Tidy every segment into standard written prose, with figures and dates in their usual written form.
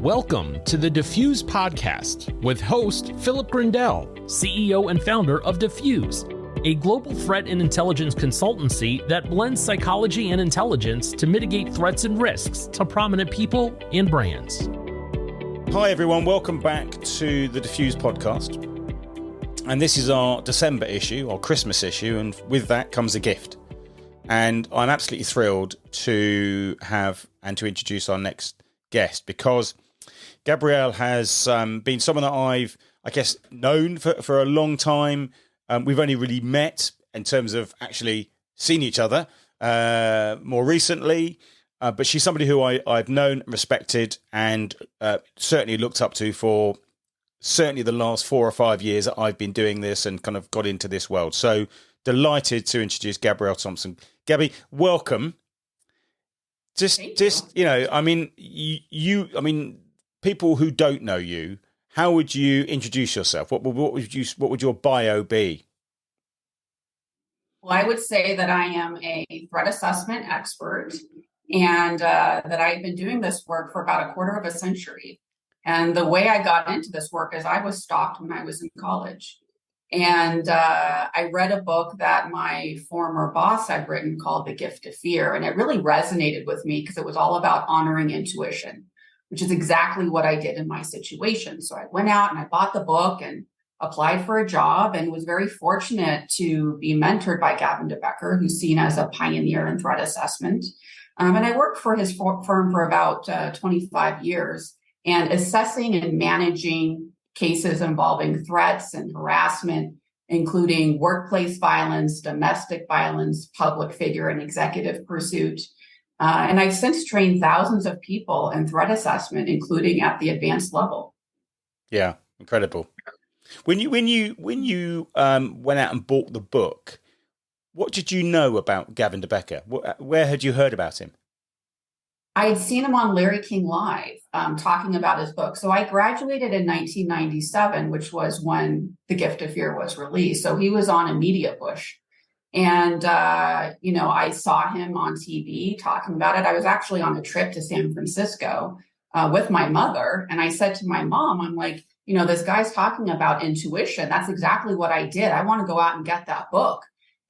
Welcome to the Diffuse Podcast with host Philip Grindell, CEO and founder of Diffuse, a global threat and intelligence consultancy that blends psychology and intelligence to mitigate threats and risks to prominent people and brands. Hi everyone, welcome back to the Diffuse Podcast. And this is our December issue, our Christmas issue, and with that comes a gift. And I'm absolutely thrilled to have and to introduce our next guest, because Gabrielle has been someone that I guess, known for a long time. We've only really met in terms of actually seen each other more recently. But she's somebody who I've known, respected, and certainly looked up to for certainly the last 4 or 5 years that I've been doing this and kind of got into this world. So delighted to introduce Gabrielle Thompson. Gabby, welcome. Just you know, I mean, people who don't know you, how would you introduce yourself? What would your bio be? Well, I would say that I am a threat assessment expert, and that I've been doing this work for about a quarter of a century. And the way I got into this work is I was stalked when I was in college. And I read a book that my former boss had written called The Gift of Fear. And it really resonated with me because it was all about honoring intuition, which is exactly what I did in my situation. So I went out and I bought the book and applied for a job and was very fortunate to be mentored by Gavin de Becker, who's seen as a pioneer in threat assessment. And I worked for his firm for about 25 years, and assessing and managing cases involving threats and harassment, including workplace violence, domestic violence, public figure and executive pursuit. And I've since trained thousands of people in threat assessment, including at the advanced level. Yeah, incredible. When you went out and bought the book, what did you know about Gavin de Becker? Where had you heard about him? I had seen him on Larry King Live talking about his book. So I graduated in 1997, which was when The Gift of Fear was released. So he was on a media push. And, I saw him on TV talking about it. I was actually on a trip to San Francisco with my mother. And I said to my mom, I'm like, this guy's talking about intuition. That's exactly what I did. I want to go out and get that book.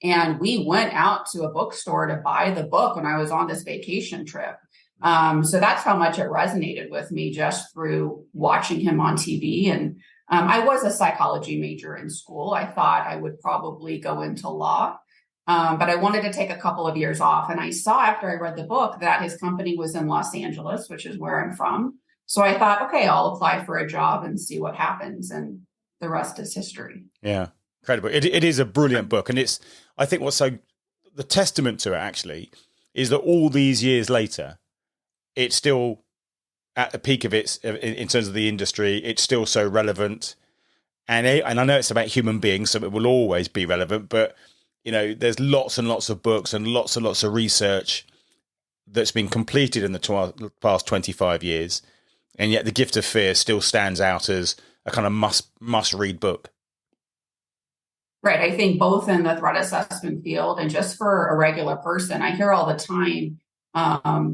And we went out to a bookstore to buy the book when I was on this vacation trip. So that's how much it resonated with me, just through watching him on TV. And I was a psychology major in school. I thought I would probably go into law. But I wanted to take a couple of years off. And I saw after I read the book that his company was in Los Angeles, which is where I'm from. So I thought, okay, I'll apply for a job and see what happens. And the rest is history. Yeah, incredible. It is a brilliant book. And I think the testament to it actually is that all these years later, it's still at the peak of its in terms of the industry. It's still so relevant. And I know it's about human beings, so it will always be relevant. But there's lots and lots of books and lots of research that's been completed in the past 25 years. And yet The Gift of Fear still stands out as a kind of must read book. Right. I think both in the threat assessment field and just for a regular person, I hear all the time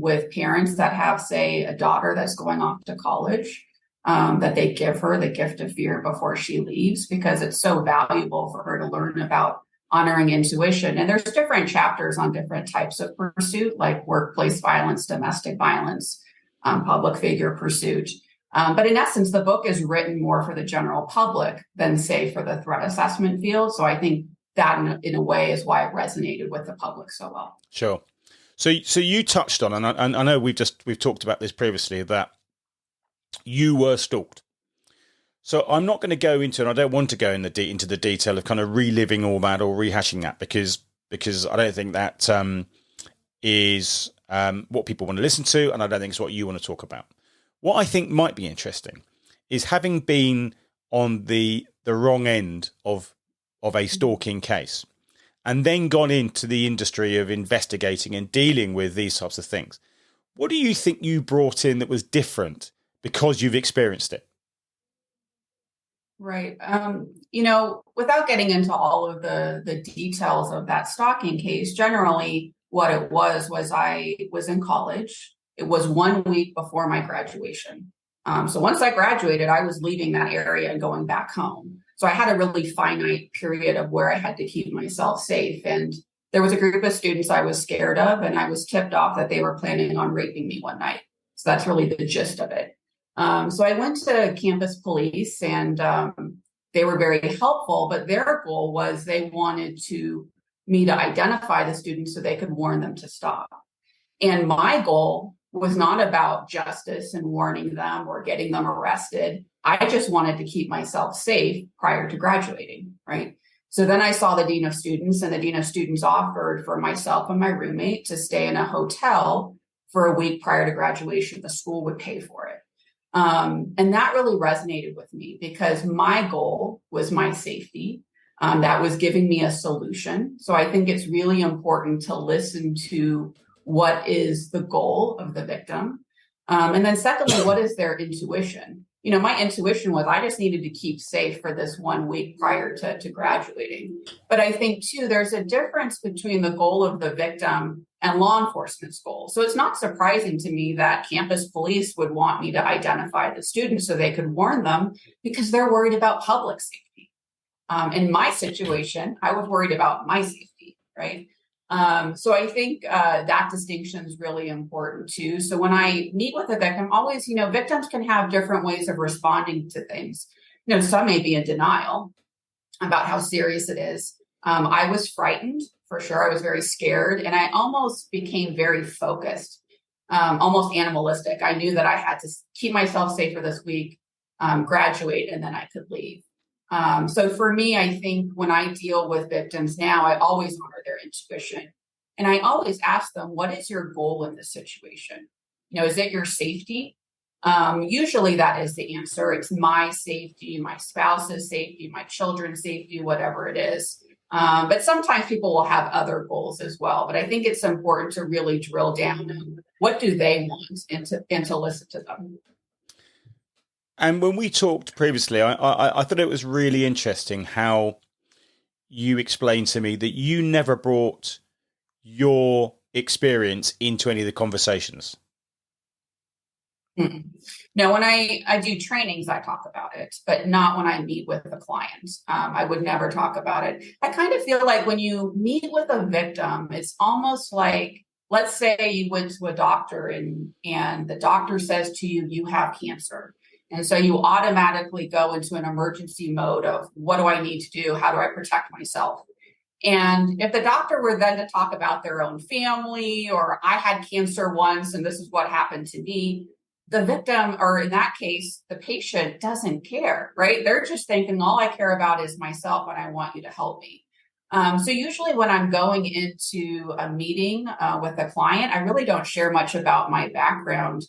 with parents that have, say, a daughter that's going off to college, that they give her the gift of fear before she leaves, because it's so valuable for her to learn about honoring intuition. And there's different chapters on different types of pursuit, like workplace violence, domestic violence, public figure pursuit. But in essence, the book is written more for the general public than, say, for the threat assessment field. So I think that in a way is why it resonated with the public so well. Sure. So you touched on, and I know we've talked about this previously, that you were stalked. So I'm not going to go into, and I don't want to go into the detail of kind of reliving all that or rehashing that, because I don't think that is what people want to listen to, and I don't think it's what you want to talk about. What I think might be interesting is, having been on the wrong end of a stalking case, and then gone into the industry of investigating and dealing with these types of things, what do you think you brought in that was different because you've experienced it? Right. Without getting into all of the details of that stalking case, generally what it was I was in college. It was 1 week before my graduation. So once I graduated, I was leaving that area and going back home. So I had a really finite period of where I had to keep myself safe. And there was a group of students I was scared of, and I was tipped off that they were planning on raping me one night. So that's really the gist of it. So I went to campus police, and they were very helpful, but their goal was they wanted me to identify the students so they could warn them to stop. And my goal was not about justice and warning them or getting them arrested. I just wanted to keep myself safe prior to graduating, right? So then I saw the dean of students, and the dean of students offered for myself and my roommate to stay in a hotel for a week prior to graduation. The school would pay for it. And that really resonated with me because my goal was my safety. That was giving me a solution. So I think it's really important to listen to what is the goal of the victim. And then secondly, what is their intuition? My intuition was I just needed to keep safe for this 1 week prior to graduating. But I think, too, there's a difference between the goal of the victim and law enforcement's goal. So it's not surprising to me that campus police would want me to identify the students so they could warn them because they're worried about public safety. In my situation, I was worried about my safety, right? So I think that distinction is really important too. So when I meet with a victim, always, victims can have different ways of responding to things. Some may be in denial about how serious it is. I was frightened, for sure. I was very scared, and I almost became very focused, almost animalistic. I knew that I had to keep myself safe for this week, graduate, and then I could leave. So for me, I think when I deal with victims now, I always honor their intuition. And I always ask them, what is your goal in this situation? Is it your safety? Usually that is the answer. It's my safety, my spouse's safety, my children's safety, whatever it is. But sometimes people will have other goals as well. But I think it's important to really drill down on what do they want and to listen to them. And when we talked previously, I thought it was really interesting how you explained to me that you never brought your experience into any of the conversations. No, when I do trainings, I talk about it, but not when I meet with a client. I would never talk about it. I kind of feel like when you meet with a victim, it's almost like, let's say you went to a doctor and the doctor says to you, you have cancer. And so you automatically go into an emergency mode of what do I need to do? How do I protect myself? And if the doctor were then to talk about their own family, or I had cancer once and this is what happened to me, the victim, or in that case, the patient doesn't care, right? They're just thinking, all I care about is myself and I want you to help me. So usually when I'm going into a meeting with a client, I really don't share much about my background.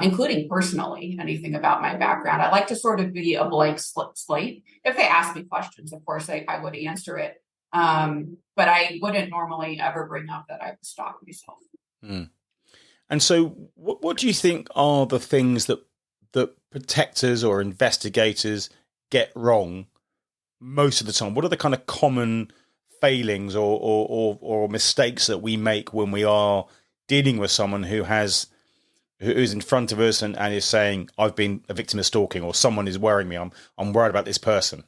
Including personally, anything about my background. I like to sort of be a blank slate. If they ask me questions, of course, I would answer it. But I wouldn't normally ever bring up that I would stalk myself. Mm. And so what do you think are the things that protectors or investigators get wrong most of the time? What are the kind of common failings or mistakes that we make when we are dealing with someone who's in front of us and is saying, I've been a victim of stalking, or someone is worrying me. I'm worried about this person.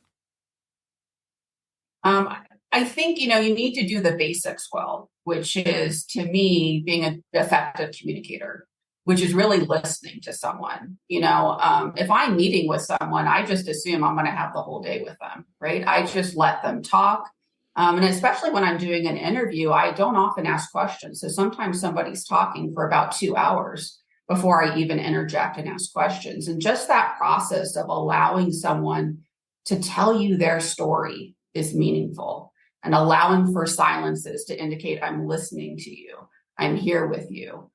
I think, you need to do the basics well, which is, to me, being an effective communicator, which is really listening to someone. If I'm meeting with someone, I just assume I'm going to have the whole day with them, right? I just let them talk. And especially when I'm doing an interview, I don't often ask questions. So sometimes somebody's talking for about 2 hours before I even interject and ask questions. And just that process of allowing someone to tell you their story is meaningful, and allowing for silences to indicate I'm listening to you, I'm here with you.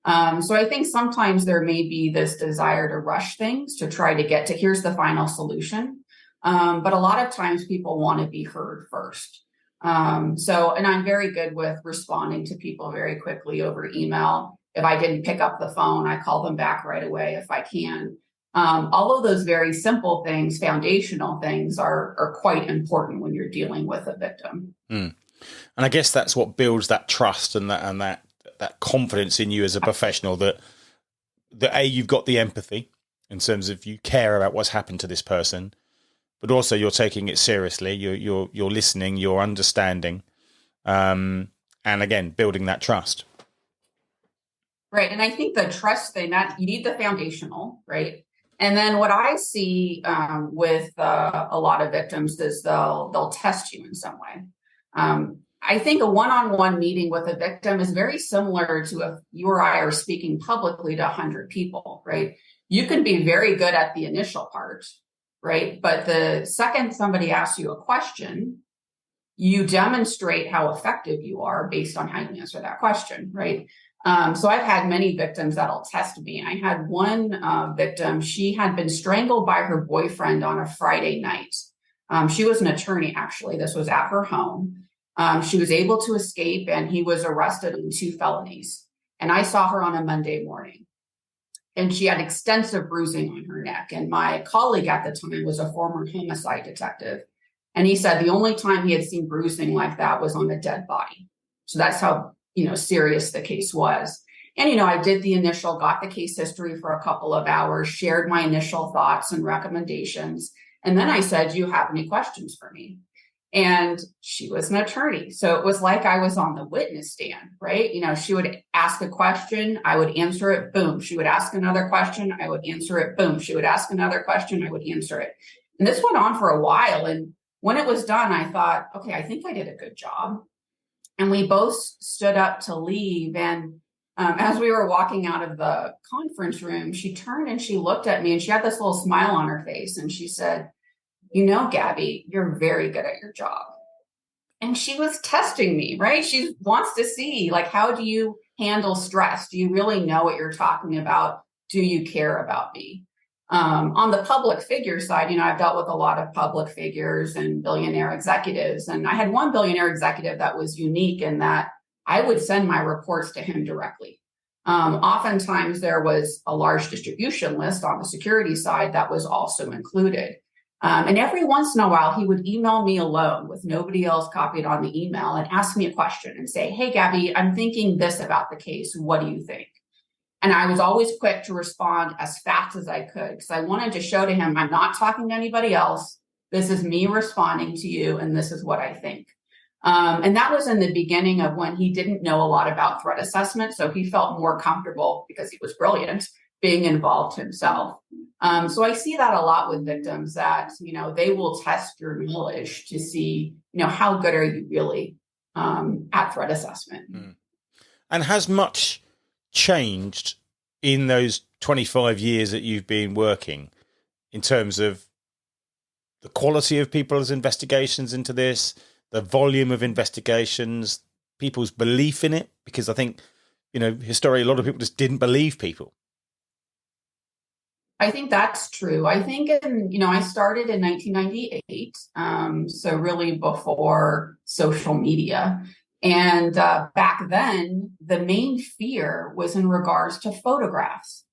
So I think sometimes there may be this desire to rush things to try to get to here's the final solution. But a lot of times people want to be heard first. And I'm very good with responding to people very quickly over email. If I didn't pick up the phone, I call them back right away if I can. All of those very simple things, foundational things, are quite important when you're dealing with a victim. Mm. And I guess that's what builds that trust and that confidence in you as a professional, that A, you've got the empathy, in terms of you care about what's happened to this person, but also you're taking it seriously. You're listening, you're understanding, and again, building that trust. Right. And I think the trust thing, that you need the foundational, right? And then what I see with a lot of victims is they'll test you in some way. I think a one-on-one meeting with a victim is very similar to if you or I are speaking publicly to 100 people, right? You can be very good at the initial part, right? But the second somebody asks you a question, you demonstrate how effective you are based on how you answer that question, right? So I've had many victims that'll test me. I had one victim, she had been strangled by her boyfriend on a Friday night. She was an attorney, actually. This was at her home. She was able to escape and he was arrested on 2 felonies. And I saw her on a Monday morning. And she had extensive bruising on her neck. And my colleague at the time was a former homicide detective. And he said the only time he had seen bruising like that was on a dead body. So that's how serious the case was. And, I did the initial, got the case history for a couple of hours, shared my initial thoughts and recommendations. And then I said, do you have any questions for me? And she was an attorney. So it was like I was on the witness stand, right? She would ask a question, I would answer it, boom. She would ask another question, I would answer it, boom. She would ask another question, I would answer it. And this went on for a while. And when it was done, I thought, okay, I think I did a good job. And we both stood up to leave. And as we were walking out of the conference room, she turned and she looked at me and she had this little smile on her face. And she said, Gabby, you're very good at your job. And she was testing me, right? She wants to see, how do you handle stress? Do you really know what you're talking about? Do you care about me? On the public figure side, I've dealt with a lot of public figures and billionaire executives. And I had one billionaire executive that was unique in that I would send my reports to him directly. Oftentimes there was a large distribution list on the security side that was also included. And every once in a while, he would email me alone with nobody else copied on the email and ask me a question and say, hey, Gabby, I'm thinking this about the case. What do you think? And I was always quick to respond as fast as I could because I wanted to show to him, I'm not talking to anybody else. This is me responding to you, and this is what I think. And that was in the beginning of when he didn't know a lot about threat assessment. So he felt more comfortable, because he was brilliant, being involved himself. So I see that a lot with victims that, they will test your knowledge to see, how good are you really at threat assessment. Mm. And has much changed in those 25 years that you've been working in terms of the quality of people's investigations into this, the volume of investigations, people's belief in it? Because I think, historically, a lot of people just didn't believe people. I think that's true. I think, I started in 1998, so really before social media. And back then, the main fear was in regards to photographs.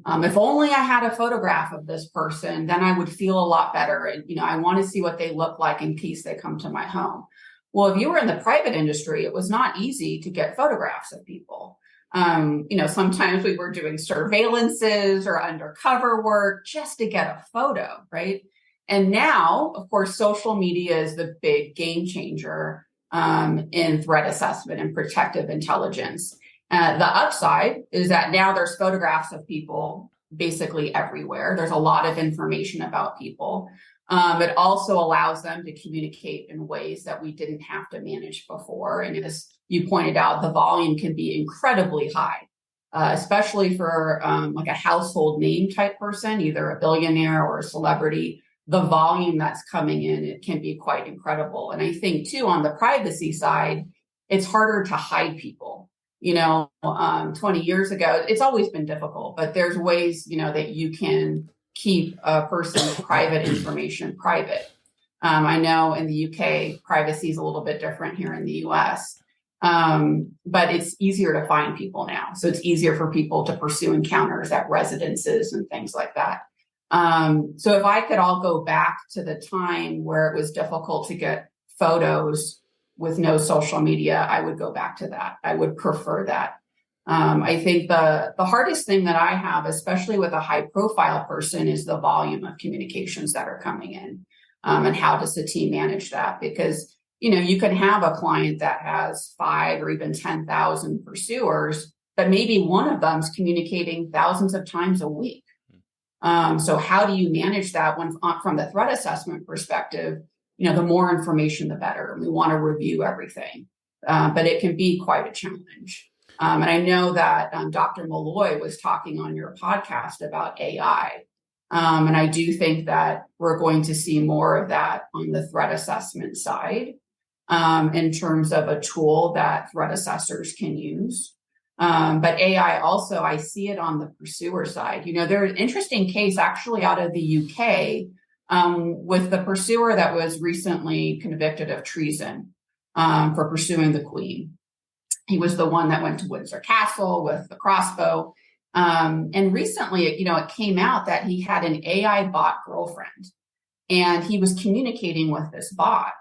If only I had a photograph of this person, then I would feel a lot better. And, I want to see what they look like in case they come to my home. Well, if you were in the private industry, it was not easy to get photographs of people. Sometimes we were doing surveillances or undercover work just to get a photo, right? And now, of course, social media is the big game changer in threat assessment and protective intelligence. The upside is that now there's photographs of people basically everywhere. There's a lot of information about people. It also allows them to communicate in ways that we didn't have to manage before. And as you pointed out, the volume can be incredibly high, especially for like a household name type person, either a billionaire or a celebrity. The volume that's coming in, it can be quite incredible. And I think too, on the privacy side, it's harder to hide people. 20 years ago, it's always been difficult, but there's ways, that you can keep a person's private information private. I know in the UK, privacy is a little bit different here in the US, but it's easier to find people now. So it's easier for people to pursue encounters at residences and things like that. So if I could all go back to the time where it was difficult to get photos with no social media, I would go back to that. I would prefer that. I think the hardest thing that I have, especially with a high profile person, is the volume of communications that are coming in. And how does the team manage that? Because, you can have a client that has 5 or even 10,000 pursuers, but maybe one of them's communicating thousands of times a week. So how do you manage that when, from the threat assessment perspective, the more information, the better. And we want to review everything. But it can be quite a challenge. And I know that Dr. Malloy was talking on your podcast about AI. And I do think that we're going to see more of that on the threat assessment side in terms of a tool that threat assessors can use. But AI also, I see it on the pursuer side. There's an interesting case actually out of the UK with the pursuer that was recently convicted of treason for pursuing the Queen. He was the one that went to Windsor Castle with the crossbow. And recently, it came out that he had an AI bot girlfriend and he was communicating with this bot.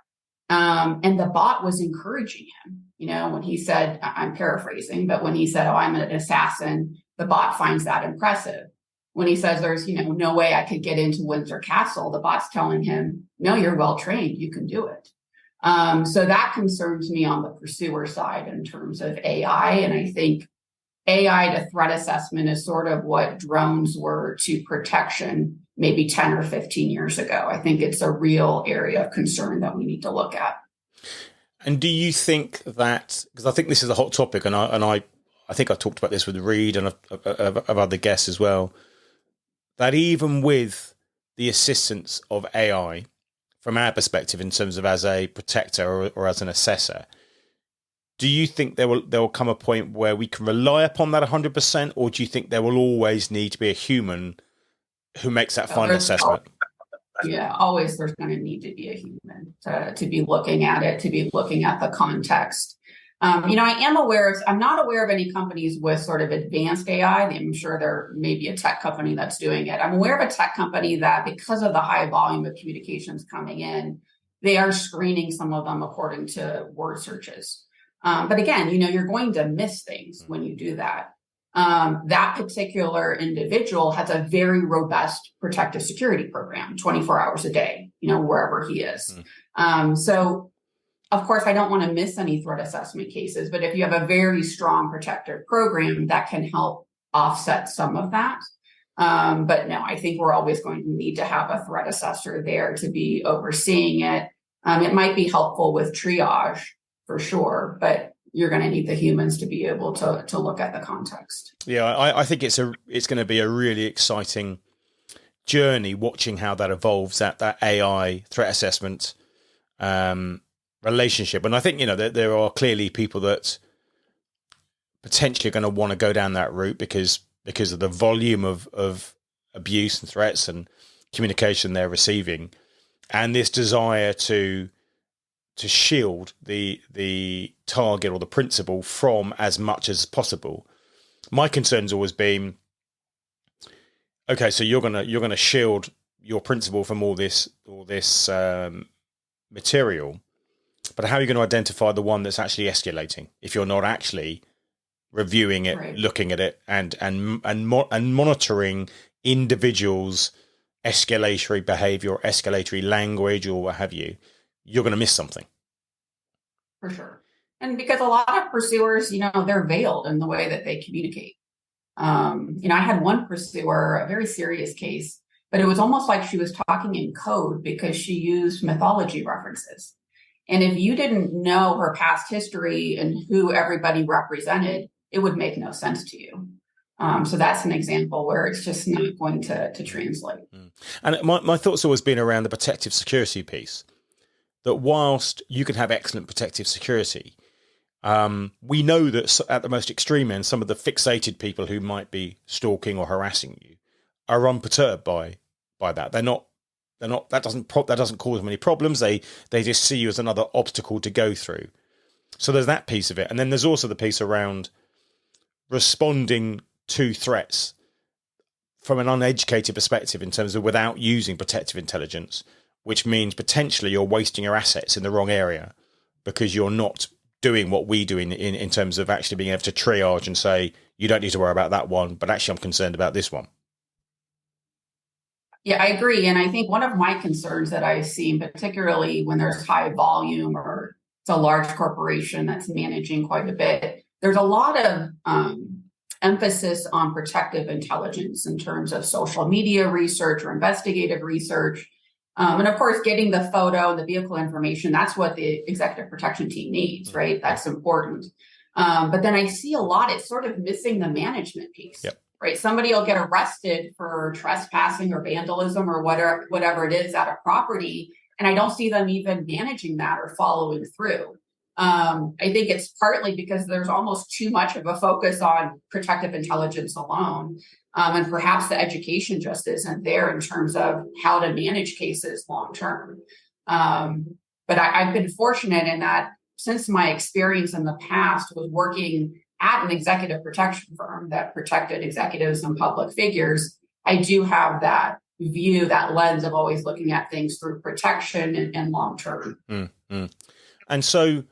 And the bot was encouraging him, when he said, I'm paraphrasing, but when he said, oh, I'm an assassin, the bot finds that impressive. When he says there's, no way I could get into Windsor Castle, the bot's telling him, no, you're well trained, you can do it. So that concerns me on the pursuer side in terms of AI. And I think AI to threat assessment is sort of what drones were to protection maybe 10 or 15 years ago. I think it's a real area of concern that we need to look at. And do you think that, because I think this is a hot topic, and I think I talked about this with Reed and of other guests as well, that even with the assistance of AI, from our perspective in terms of as a protector or as an assessor, do you think there will come a point where we can rely upon that 100%, or do you think there will always need to be a human who makes that final assessment? Yeah, always there's going to need to be a human to be looking at it, to be looking at the context. I'm not aware of any companies with sort of advanced AI. I'm sure there may be a tech company that's doing it. I'm aware of a tech company that, because of the high volume of communications coming in, they are screening some of them according to word searches. But again, you're going to miss things when you do that. That particular individual has a very robust protective security program, 24 hours a day, wherever he is. So of course, I don't want to miss any threat assessment cases, but if you have a very strong protective program, that can help offset some of that. But no, I think we're always going to need to have a threat assessor there to be overseeing it. It might be helpful with triage for sure, but you're going to need the humans to be able to look at the context. Yeah, I think it's going to be a really exciting journey watching how that evolves, that AI threat assessment relationship. And I think, there are clearly people that potentially are going to want to go down that route because of the volume of abuse and threats and communication they're receiving, and this desire to shield the target or the principal from as much as possible. My concern's always been, okay, so you're gonna shield your principal from all this material, but how are you going to identify the one that's actually escalating if you're not actually reviewing it, right, looking at it, and monitoring individuals' escalatory behavior or escalatory language or what have you? You're going to miss something. For sure. And because a lot of pursuers, they're veiled in the way that they communicate. I had one pursuer, a very serious case, but it was almost like she was talking in code because she used mythology references. And if you didn't know her past history and who everybody represented, it would make no sense to you. So that's an example where it's just not going to translate. And my thoughts always been around the protective security piece, that whilst you can have excellent protective security, we know that at the most extreme end, some of the fixated people who might be stalking or harassing you are unperturbed by that. That doesn't cause them any problems. They just see you as another obstacle to go through. So there's that piece of it. And then there's also the piece around responding to threats from an uneducated perspective in terms of without using protective intelligence, which means potentially you're wasting your assets in the wrong area because you're not doing what we do in terms of actually being able to triage and say, you don't need to worry about that one, but actually I'm concerned about this one. Yeah, I agree. And I think one of my concerns that I've seen, particularly when there's high volume or it's a large corporation that's managing quite a bit, there's a lot of emphasis on protective intelligence in terms of social media research or investigative research. And of course, getting the photo and the vehicle information, that's what the executive protection team needs, right? That's important. But then I see a lot, it's sort of missing the management piece. Yep. Right, somebody will get arrested for trespassing or vandalism or whatever it is at a property, and I don't see them even managing that or following through. I think it's partly because there's almost too much of a focus on protective intelligence alone, and perhaps the education just isn't there in terms of how to manage cases long term. But I've been fortunate in that since my experience in the past was working at an executive protection firm that protected executives and public figures, I do have that view, that lens of always looking at things through protection and long term. Mm-hmm. And so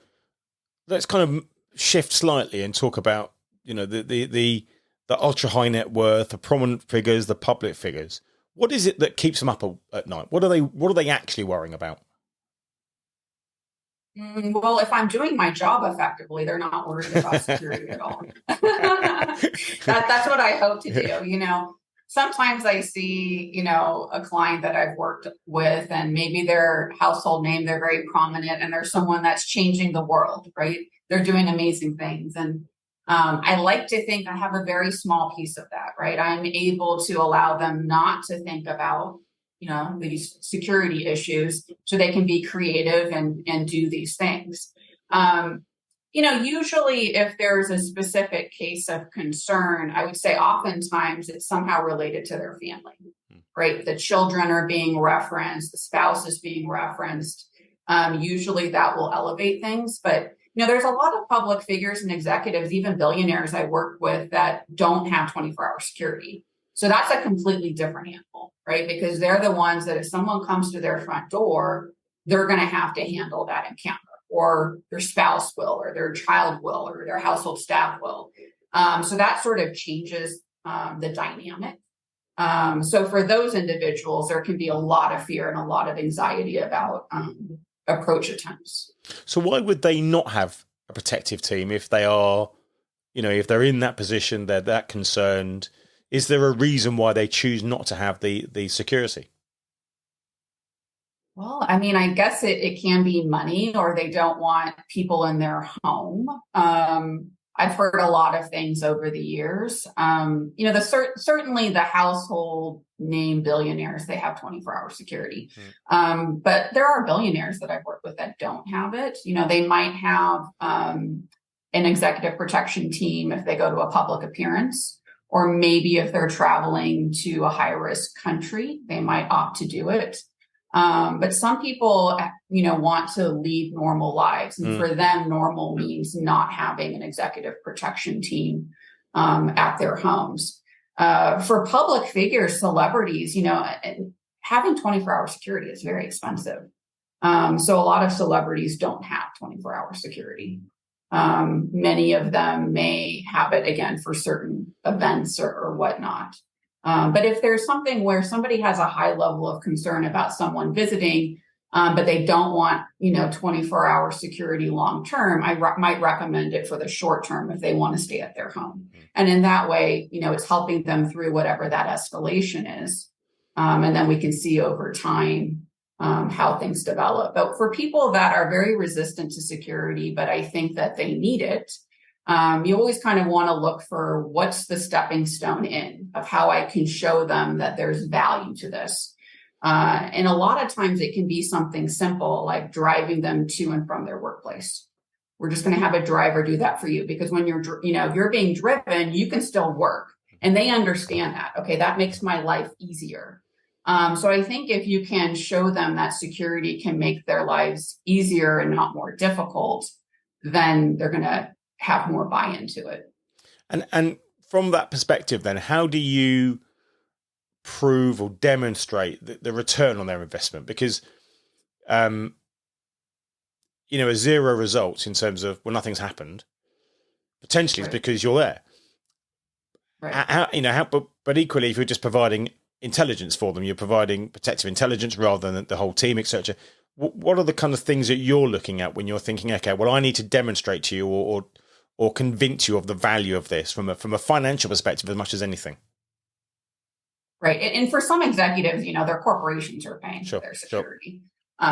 let's kind of shift slightly and talk about, the ultra high net worth, the prominent figures, the public figures. What is it that keeps them up at night? What are they actually worrying about? Well, if I'm doing my job effectively, they're not worried about security at all. That's what I hope to do. Sometimes I see, a client that I've worked with and maybe their household name, they're very prominent and there's someone that's changing the world, right? They're doing amazing things. And I like to think I have a very small piece of that, right? I'm able to allow them not to think about these security issues so they can be creative and do these things. Usually if there's a specific case of concern, I would say oftentimes it's somehow related to their family, right? The children are being referenced, the spouse is being referenced. Usually that will elevate things, but there's a lot of public figures and executives, even billionaires I work with that don't have 24-hour security. So that's a completely different animal, right? Because they're the ones that if someone comes to their front door, they're going to have to handle that encounter, or their spouse will, or their child will, or their household staff will. So that sort of changes the dynamic. So for those individuals, there can be a lot of fear and a lot of anxiety about approach attempts. So why would they not have a protective team if they are, if they're in that position, they're that concerned? Is there a reason why they choose not to have the security? Well, I mean, I guess it can be money, or they don't want people in their home. I've heard a lot of things over the years. Certainly the household name billionaires, they have 24-hour security. But there are billionaires that I've worked with that don't have it. They might have an executive protection team if they go to a public appearance. Or maybe if they're traveling to a high-risk country, they might opt to do it. But some people, want to lead normal lives. And for them, normal means not having an executive protection team at their homes. For public figures, celebrities, having 24-hour security is very expensive. So a lot of celebrities don't have 24-hour security. Many of them may have it again for certain events or whatnot. But if there's something where somebody has a high level of concern about someone visiting, but they don't want, 24-hour security long term, I might recommend it for the short term if they want to stay at their home. And in that way, it's helping them through whatever that escalation is. And then we can see over time how things develop. But for people that are very resistant to security, but I think that they need it, you always kind of want to look for what's the stepping stone in of how I can show them that there's value to this. And a lot of times it can be something simple like driving them to and from their workplace. We're just going to have a driver do that for you because when you're being driven, you can still work and they understand that. Okay, that makes my life easier. So I think if you can show them that security can make their lives easier and not more difficult, then they're going to have more buy-in to it. And from that perspective, then, how do you prove or demonstrate the return on their investment? Because, a zero results in terms of, well, nothing's happened, potentially it's because you're there. Right. But equally, if you're just providing intelligence for them, you're providing protective intelligence rather than the whole team, etc. What are the kind of things that you're looking at when you're thinking, okay, well, I need to demonstrate to you or convince you of the value of this from a financial perspective as much as anything? Right. And for some executives, their corporations are paying for their security.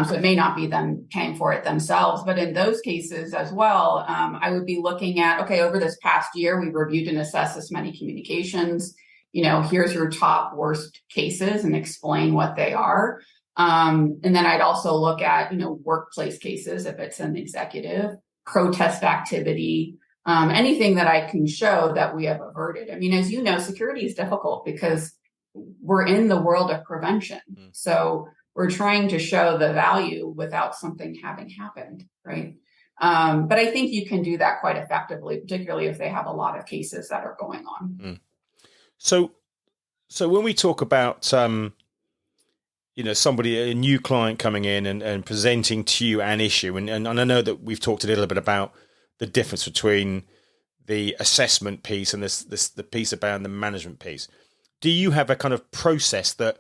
So it may not be them paying for it themselves, but in those cases as well, I would be looking at, okay, over this past year, we've reviewed and assessed this many communications. Here's your top worst cases and explain what they are. And then I'd also look at, workplace cases, if it's an executive, protest activity, anything that I can show that we have averted. I mean, as you know, security is difficult because we're in the world of prevention. So we're trying to show the value without something having happened, right? But I think you can do that quite effectively, particularly if they have a lot of cases that are going on. So when we talk about, somebody, a new client coming in and presenting to you an issue, and I know that we've talked a little bit about the difference between the assessment piece and the piece about the management piece. Do you have a kind of process that,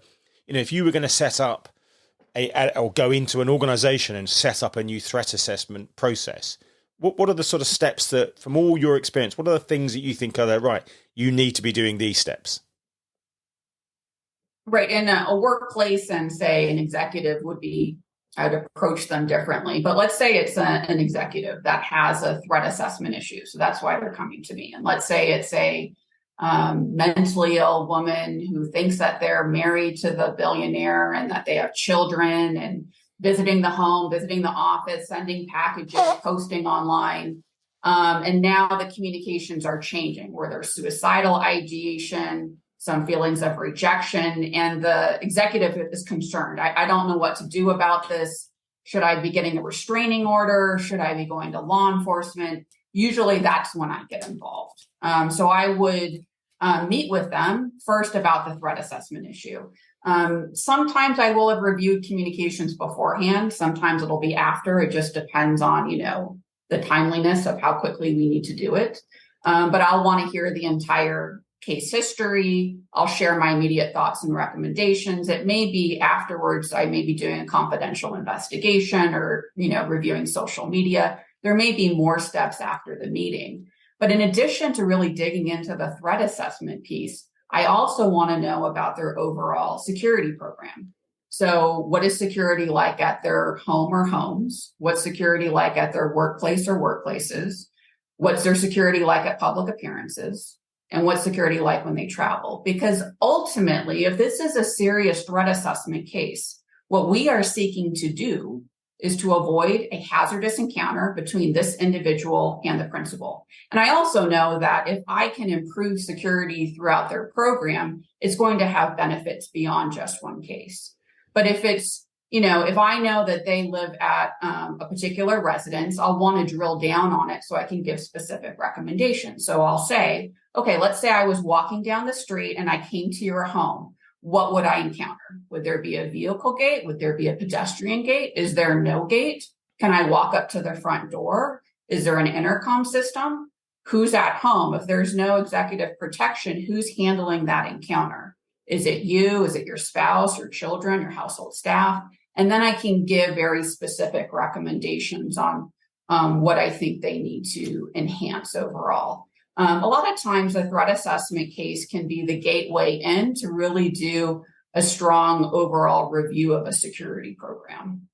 if you were going to set up or go into an organization and set up a new threat assessment process, what are the sort of steps that, from all your experience, what are the things that you think are there, right, you need to be doing these steps? Right. In a workplace, and say an executive would be, I'd approach them differently. But let's say it's an executive that has a threat assessment issue. So that's why they're coming to me. And let's say it's a mentally ill woman who thinks that they're married to the billionaire and that they have children, and visiting the home, visiting the office, sending packages, posting online. And now the communications are changing, where there's suicidal ideation, some feelings of rejection, and the executive is concerned. I don't know what to do about this. Should I be getting a restraining order? Should I be going to law enforcement? Usually that's when I get involved. So I would meet with them first about the threat assessment issue. Sometimes I will have reviewed communications beforehand. Sometimes it'll be after. It just depends on, the timeliness of how quickly we need to do it. But I'll want to hear the entire case history. I'll share my immediate thoughts and recommendations. It may be afterwards, I may be doing a confidential investigation or, reviewing social media. There may be more steps after the meeting. But in addition to really digging into the threat assessment piece, I also want to know about their overall security program. So what is security like at their home or homes? What's security like at their workplace or workplaces? What's their security like at public appearances? And what's security like when they travel? Because ultimately, if this is a serious threat assessment case, what we are seeking to do is to avoid a hazardous encounter between this individual and the principal. And I also know that if I can improve security throughout their program, it's going to have benefits beyond just one case. But if it's, if I know that they live at a particular residence, I'll want to drill down on it so I can give specific recommendations. So I'll say, okay, let's say I was walking down the street and I came to your home. What would I encounter? Would there be a vehicle gate? Would there be a pedestrian gate? Is there no gate? Can I walk up to the front door? Is there an intercom system? Who's at home? If there's no executive protection, who's handling that encounter? Is it you? Is it your spouse, your children, your household staff? And then I can give very specific recommendations on what I think they need to enhance overall. A lot of times a threat assessment case can be the gateway in to really do a strong overall review of a security program.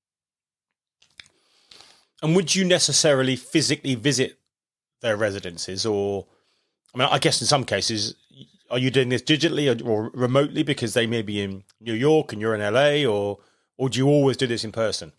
And would you necessarily physically visit their residences? Or, I guess in some cases, are you doing this digitally or remotely because they may be in New York and you're in LA, or do you always do this in person?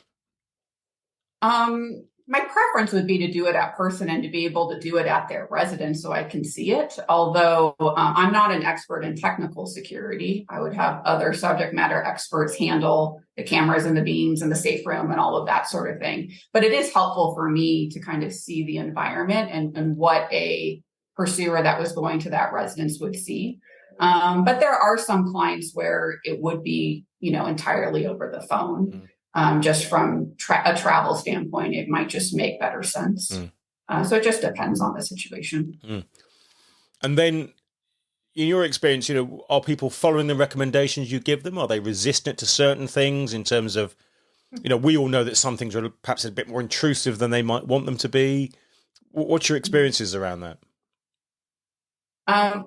My preference would be to do it at person and to be able to do it at their residence so I can see it. Although I'm not an expert in technical security, I would have other subject matter experts handle the cameras and the beams and the safe room and all of that sort of thing. But it is helpful for me to kind of see the environment and what a pursuer that was going to that residence would see. But there are some clients where it would be, entirely over the phone. just from a travel standpoint, it might just make better sense. So it just depends on the situation. And then, in your experience, are people following the recommendations you give them? Are they resistant to certain things in terms of, we all know that some things are perhaps a bit more intrusive than they might want them to be. What's your experiences around that? I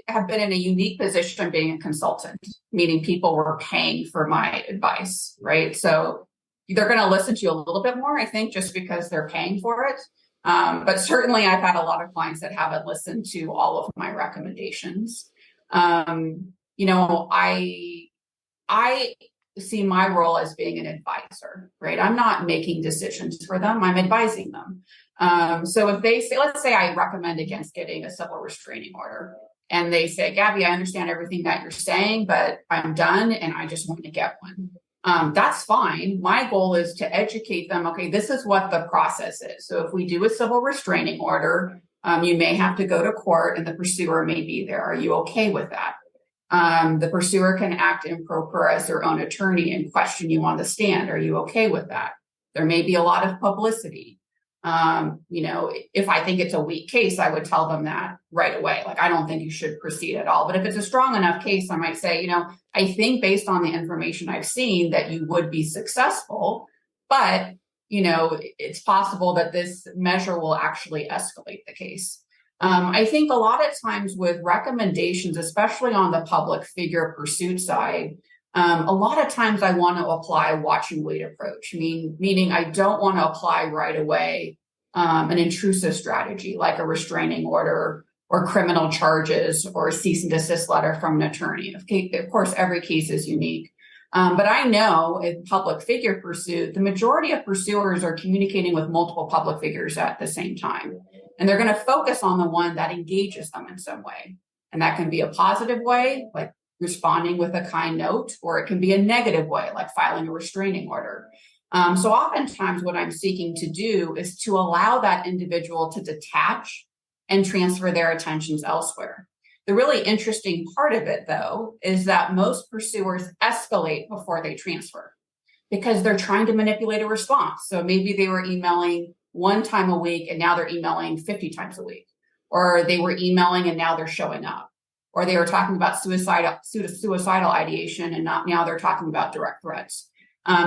have been in a unique position being a consultant, meaning people were paying for my advice, right? So they're going to listen to you a little bit more, I think, just because they're paying for it. But certainly I've had a lot of clients that haven't listened to all of my recommendations. I see my role as being an advisor, right? I'm not making decisions for them. I'm advising them. So if they say, let's say I recommend against getting a civil restraining order, and they say, Gabby, I understand everything that you're saying, but I'm done and I just want to get one. That's fine. My goal is to educate them. Okay, this is what the process is. So if we do a civil restraining order, you may have to go to court and the pursuer may be there. Are you okay with that? The pursuer can act improper as their own attorney and question you on the stand. Are you okay with that? There may be a lot of publicity. If I think it's a weak case, I would tell them that right away. Like, I don't think you should proceed at all. But if it's a strong enough case, I might say, I think based on the information I've seen that you would be successful, but, it's possible that this measure will actually escalate the case. I think a lot of times with recommendations, especially on the public figure pursuit side, a lot of times I want to apply a watch and wait approach, meaning I don't want to apply right away an intrusive strategy like a restraining order or criminal charges or a cease and desist letter from an attorney. Of course, every case is unique. But I know in public figure pursuit, the majority of pursuers are communicating with multiple public figures at the same time. And they're going to focus on the one that engages them in some way. And that can be a positive way, like responding with a kind note, or it can be a negative way, like filing a restraining order. So oftentimes what I'm seeking to do is to allow that individual to detach and transfer their attentions elsewhere. The really interesting part of it, though, is that most pursuers escalate before they transfer because they're trying to manipulate a response. So maybe they were emailing one time a week and now they're emailing 50 times a week, or they were emailing and now they're showing up, or they were talking about suicidal ideation and now they're talking about direct threats.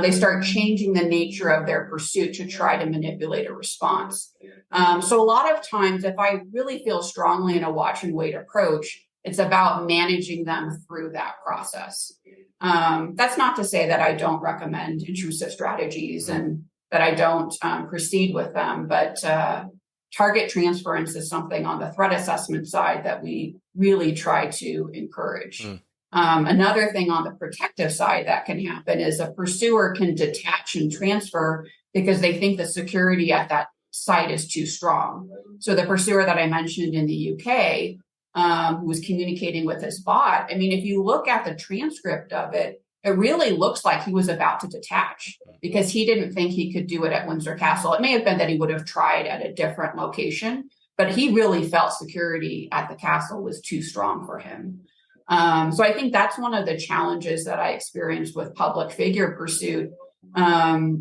They start changing the nature of their pursuit to try to manipulate a response. So a lot of times, if I really feel strongly in a watch and wait approach, it's about managing them through that process. That's not to say that I don't recommend intrusive strategies and that I don't proceed with them, but target transference is something on the threat assessment side that we really try to encourage. Another thing on the protective side that can happen is a pursuer can detach and transfer because they think the security at that site is too strong. So the pursuer that I mentioned in the UK, who was communicating with his bot, if you look at the transcript of it, it really looks like he was about to detach because he didn't think he could do it at Windsor Castle. It may have been that he would have tried at a different location, but he really felt security at the castle was too strong for him. So I think that's one of the challenges that I experienced with public figure pursuit,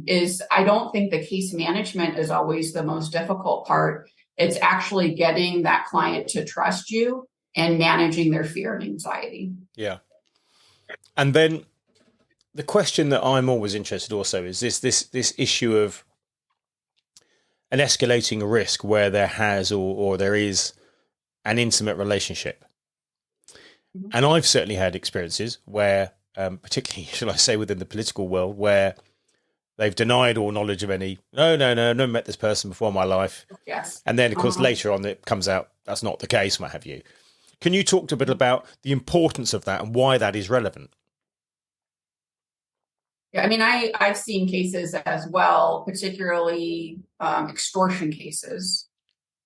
is I don't think the case management is always the most difficult part. It's actually getting that client to trust you and managing their fear and anxiety. Yeah. And then the question that I'm always interested also is this issue of an escalating risk where there has or there is an intimate relationship. And I've certainly had experiences where, particularly, shall I say, within the political world, where they've denied all knowledge of any, no, never met this person before in my life. Yes. And then, of course, later on it comes out that's not the case, what have you. Can you talk a bit about the importance of that and why that is relevant? Yeah, I've seen cases as well, particularly extortion cases,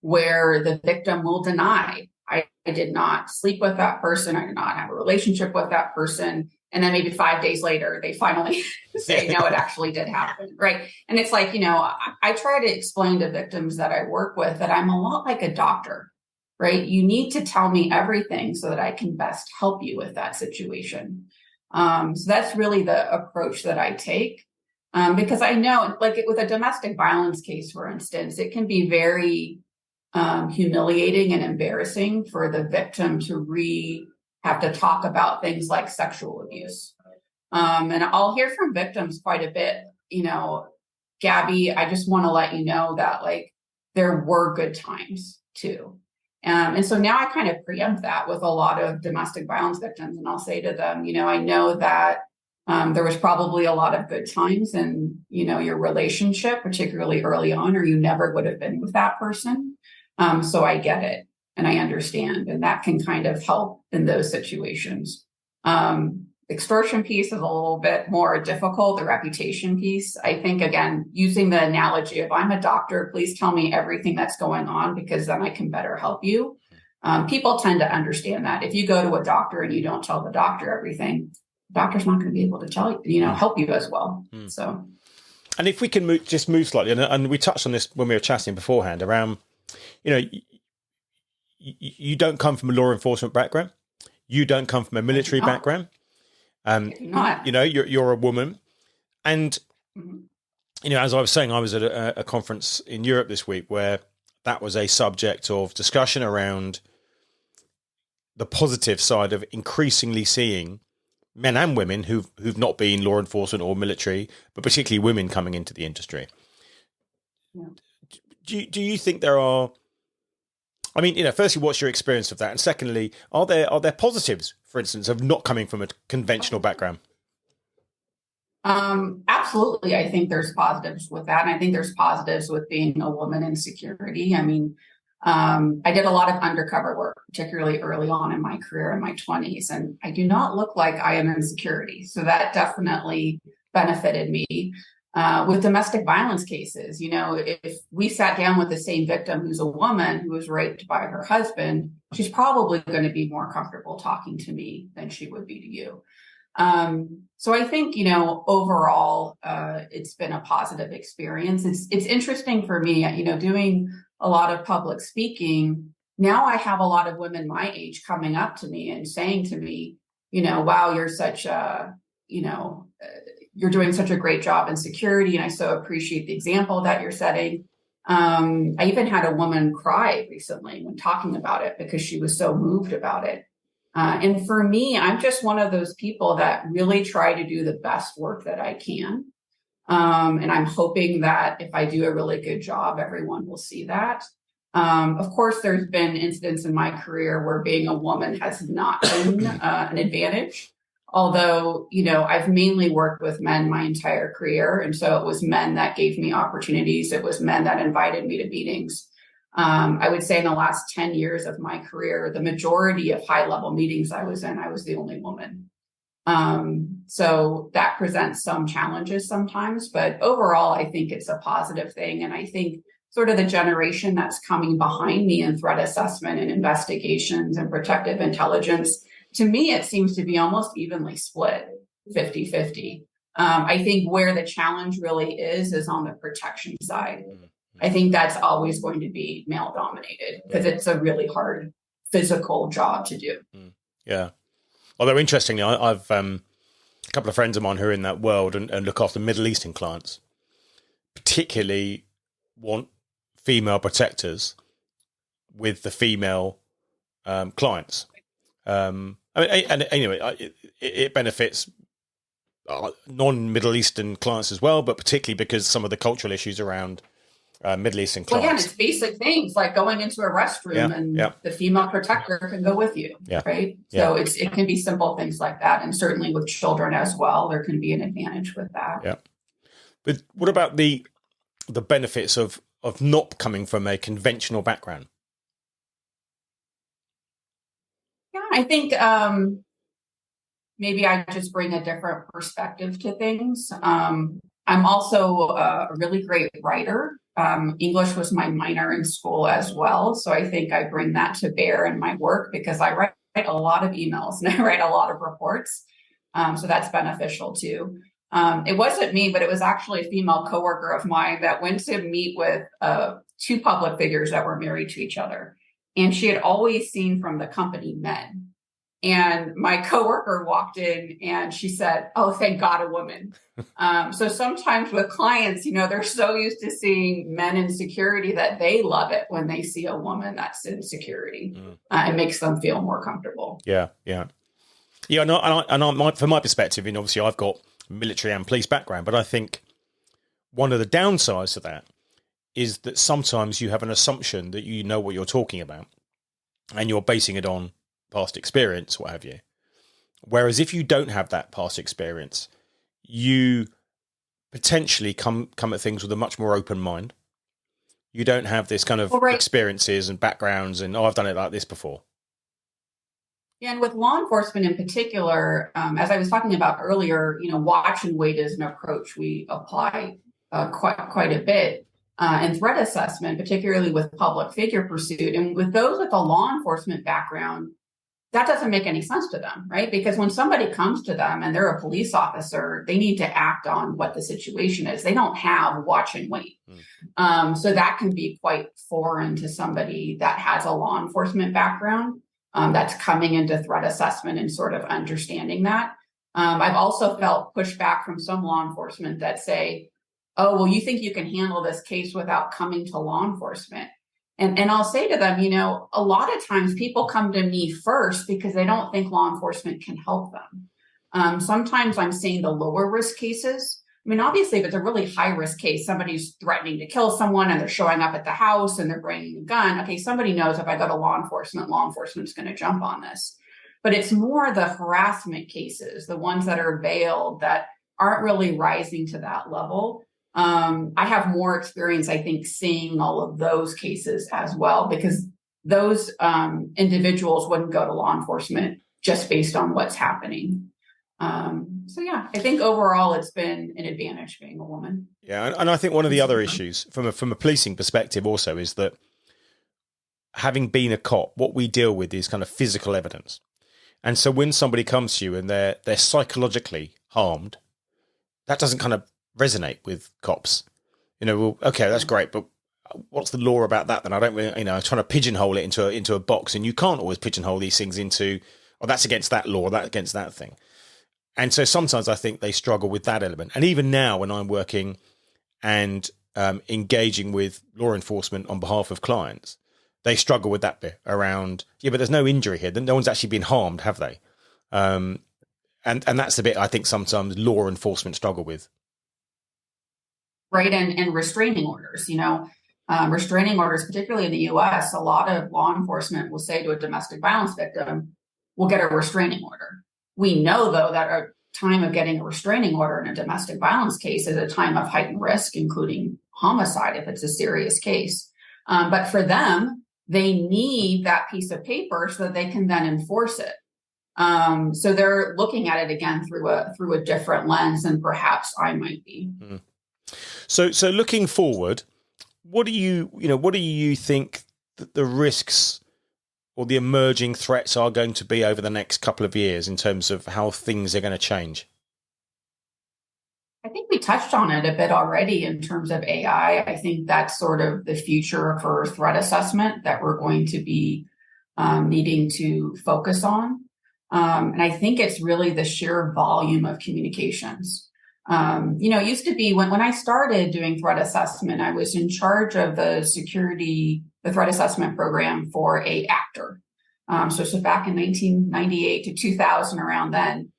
where the victim will deny, I did not sleep with that person, I did not have a relationship with that person. And then maybe 5 days later, they finally say, no, it actually did happen, right? And it's like, I try to explain to victims that I work with that I'm a lot like a doctor, right? You need to tell me everything so that I can best help you with that situation. So that's really the approach that I take. Because I know, like with a domestic violence case, for instance, it can be very humiliating and embarrassing for the victim to have to talk about things like sexual abuse. And I'll hear from victims quite a bit, Gabby, I just want to let you know that like there were good times too. And so now I kind of preempt that with a lot of domestic violence victims. And I'll say to them, I know that there was probably a lot of good times in, your relationship, particularly early on, or you never would have been with that person. So I get it and I understand, and that can kind of help in those situations. Extortion piece is a little bit more difficult, the reputation piece. I think, again, using the analogy of I'm a doctor, please tell me everything that's going on because then I can better help you. People tend to understand that. If you go to a doctor and you don't tell the doctor everything, the doctor's not going to be able to tell you, help you as well. So, and if we can move slightly, and we touched on this when we were chatting beforehand around, you don't come from a law enforcement background. You don't come from a military background. You're a woman, and as I was saying, I was at a conference in Europe this week where that was a subject of discussion around the positive side of increasingly seeing men and women who've not been law enforcement or military, but particularly women coming into the industry. Yeah. Do you think there are? I mean, firstly, what's your experience of that? And secondly, are there positives, for instance, of not coming from a conventional background? Absolutely. I think there's positives with that. And I think there's positives with being a woman in security. I mean, I did a lot of undercover work, particularly early on in my career in my 20s, and I do not look like I am in security. So that definitely benefited me. With domestic violence cases, if we sat down with the same victim who's a woman who was raped by her husband, she's probably going to be more comfortable talking to me than she would be to you. So I think, overall, it's been a positive experience. It's interesting for me, doing a lot of public speaking. Now I have a lot of women my age coming up to me and saying to me, wow, you're such a, you're doing such a great job in security, and I so appreciate the example that you're setting. I even had a woman cry recently when talking about it because she was so moved about it. And for me, I'm just one of those people that really try to do the best work that I can. And I'm hoping that if I do a really good job, everyone will see that. Of course, there's been incidents in my career where being a woman has not been an advantage. Although, I've mainly worked with men my entire career. And so it was men that gave me opportunities. It was men that invited me to meetings. I would say in the last 10 years of my career, the majority of high-level meetings I was in, I was the only woman. So that presents some challenges sometimes. But overall, I think it's a positive thing. And I think sort of the generation that's coming behind me in threat assessment and investigations and protective intelligence, to me, it seems to be almost evenly split, 50-50. I think where the challenge really is on the protection side. I think that's always going to be male dominated because it's a really hard physical job to do. Yeah. Although interestingly, I've a couple of friends of mine who are in that world and look after Middle Eastern clients, particularly want female protectors with the female clients. And anyway, it benefits non-Middle Eastern clients as well, but particularly because some of the cultural issues around Middle Eastern clients. Well, again, it's basic things like going into a restroom and the female protector can go with you, right? So it can be simple things like that. And certainly with children as well, there can be an advantage with that. Yeah. But what about the benefits of not coming from a conventional background? Yeah, I think maybe I just bring a different perspective to things. I'm also a really great writer. English was my minor in school as well. So I think I bring that to bear in my work because I write a lot of emails and I write a lot of reports. So that's beneficial too. It wasn't me, but it was actually a female coworker of mine that went to meet with two public figures that were married to each other. And she had always seen from the company men. And my coworker walked in and she said, "Oh, thank God, a woman." So sometimes with clients, they're so used to seeing men in security that they love it when they see a woman that's in security. It makes them feel more comfortable. Yeah. From my perspective, and obviously I've got military and police background, but I think one of the downsides to that is that sometimes you have an assumption that you know what you're talking about and you're basing it on past experience, what have you. Whereas if you don't have that past experience, you potentially come at things with a much more open mind. You don't have this kind of experiences and backgrounds and, I've done it like this before. Yeah, and with law enforcement in particular, as I was talking about earlier, watch and wait is an approach we apply quite a bit in threat assessment, particularly with public figure pursuit. And with those with a law enforcement background, that doesn't make any sense to them, right? Because when somebody comes to them and they're a police officer, they need to act on what the situation is. They don't have watch and wait. So that can be quite foreign to somebody that has a law enforcement background that's coming into threat assessment and sort of understanding that. I've also felt pushback from some law enforcement that say, "Oh, well, you think you can handle this case without coming to law enforcement?" And I'll say to them, a lot of times people come to me first because they don't think law enforcement can help them. Sometimes I'm seeing the lower risk cases. I mean, obviously, if it's a really high risk case, somebody's threatening to kill someone and they're showing up at the house and they're bringing a gun. Okay, somebody knows if I go to law enforcement's going to jump on this. But it's more the harassment cases, the ones that are veiled that aren't really rising to that level. I have more experience, I think, seeing all of those cases as well, because those individuals wouldn't go to law enforcement just based on what's happening. So yeah, I think overall it's been an advantage being a woman. Yeah, and I think one of the other issues from a policing perspective also is that having been a cop, what we deal with is kind of physical evidence. And so when somebody comes to you and they're psychologically harmed, that doesn't kind of resonate with cops. Well, okay, that's great, but what's the law about that then? I don't really, I'm trying to pigeonhole it into a box, and you can't always pigeonhole these things into, that's against that law, that against that thing. And so sometimes I think they struggle with that element. And even now when I'm working and engaging with law enforcement on behalf of clients, they struggle with that bit around, but there's no injury here. No one's actually been harmed, have they? And that's the bit I think sometimes law enforcement struggle with. Right. And restraining orders, restraining orders, particularly in the US, a lot of law enforcement will say to a domestic violence victim, "We'll get a restraining order." We know, though, that a time of getting a restraining order in a domestic violence case is a time of heightened risk, including homicide if it's a serious case. But for them, they need that piece of paper so that they can then enforce it. So they're looking at it again through a different lens than perhaps I might be. Mm. So looking forward, what do you think that the risks or the emerging threats are going to be over the next couple of years in terms of how things are going to change? I think we touched on it a bit already in terms of AI. I think that's sort of the future for threat assessment that we're going to be needing to focus on. And I think it's really the sheer volume of communications. It used to be when I started doing threat assessment, I was in charge of the threat assessment program for a actor. So back in 1998 to 2000, around then.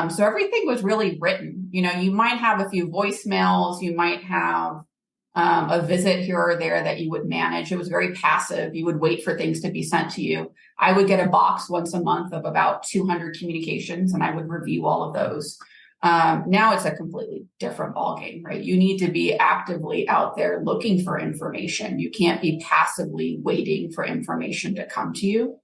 So everything was really written. You might have a few voicemails, you might have a visit here or there that you would manage. It was very passive. You would wait for things to be sent to you. I would get a box once a month of about 200 communications, and I would review all of those. Now it's a completely different ballgame, right? You need to be actively out there looking for information. You can't be passively waiting for information to come to you.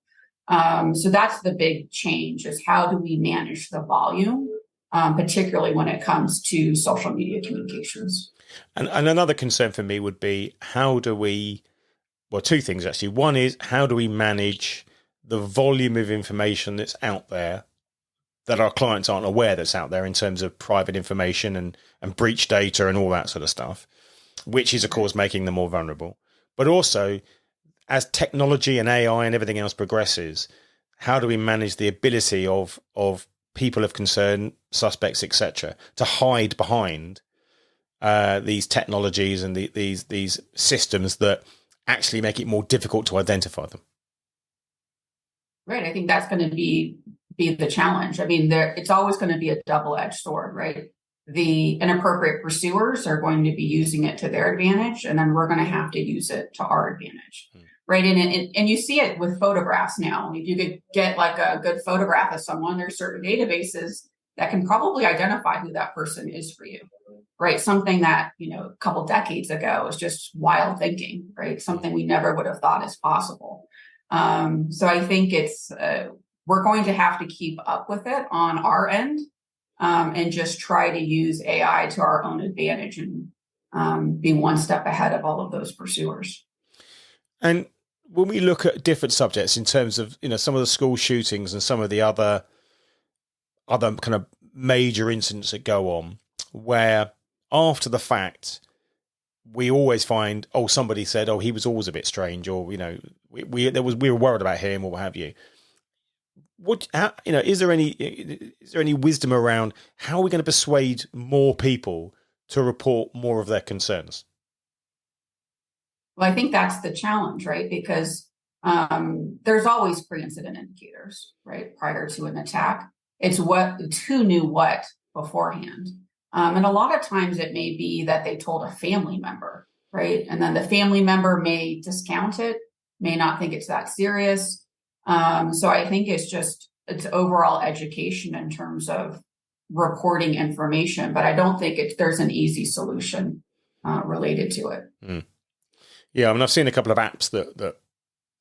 So that's the big change, is how do we manage the volume, particularly when it comes to social media communications. And another concern for me would be two things actually. One is, how do we manage the volume of information that's out there that our clients aren't aware that's out there in terms of private information and breach data and all that sort of stuff, which is, of course, making them more vulnerable. But also, as technology and AI and everything else progresses, how do we manage the ability of people of concern, suspects, etc., to hide behind these technologies and these systems that actually make it more difficult to identify them? Right. I think that's going to be the challenge. I mean, it's always going to be a double-edged sword, right? The inappropriate pursuers are going to be using it to their advantage, and then we're going to have to use it to our advantage, right? And you see it with photographs now. If you could get like a good photograph of someone, there's certain databases that can probably identify who that person is for you, right? Something that, a couple decades ago was just wild thinking, right? Something we never would have thought is possible. So I think we're going to have to keep up with it on our end, and just try to use AI to our own advantage and be one step ahead of all of those pursuers. And when we look at different subjects in terms of, some of the school shootings and some of the other kind of major incidents that go on, where after the fact, we always find, somebody said, he was always a bit strange, or, we were worried about him, or what have you. Is there any wisdom around how are we going to persuade more people to report more of their concerns? Well, I think that's the challenge, right? Because there's always pre-incident indicators, right? Prior to an attack, it's who knew what beforehand. And a lot of times it may be that they told a family member, right? And then the family member may discount it, may not think it's that serious. So I think it's overall education in terms of reporting information, but I don't think there's an easy solution related to it. Mm. Yeah, I mean, I've seen a couple of apps that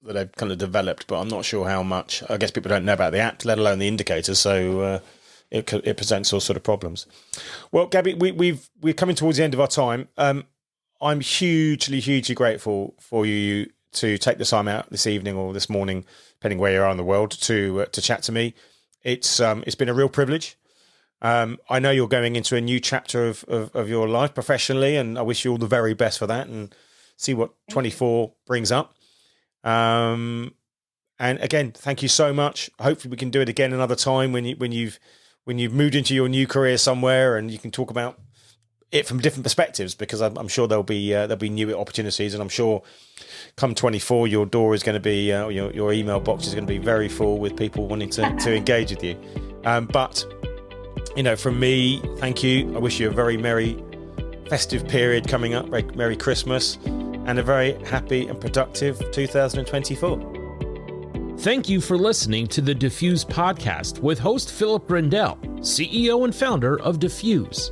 they've kind of developed, but I'm not sure how much. I guess people don't know about the apps, let alone the indicators. So it presents all sort of problems. Well, Gabby, we're coming towards the end of our time. I'm hugely grateful for you to take the time out this evening or this morning, depending where you are in the world, to chat to me. It's been a real privilege. I know you're going into a new chapter of your life professionally, and I wish you all the very best for that, and see what 24 brings up. And again, thank you so much. Hopefully we can do it again another time when you've moved into your new career somewhere, and you can talk about it from different perspectives, because I'm sure there'll be new opportunities, and I'm sure come 24 your door is going to be your email box is going to be very full with people wanting to engage with you. But from me, thank you. I wish you a very merry festive period coming up, Merry Christmas, and a very happy and productive 2024. Thank you for listening to the Diffuse podcast with host Philip Grindell, CEO and founder of Diffuse.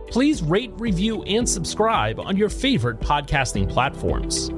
Please rate, review, and subscribe on your favorite podcasting platforms.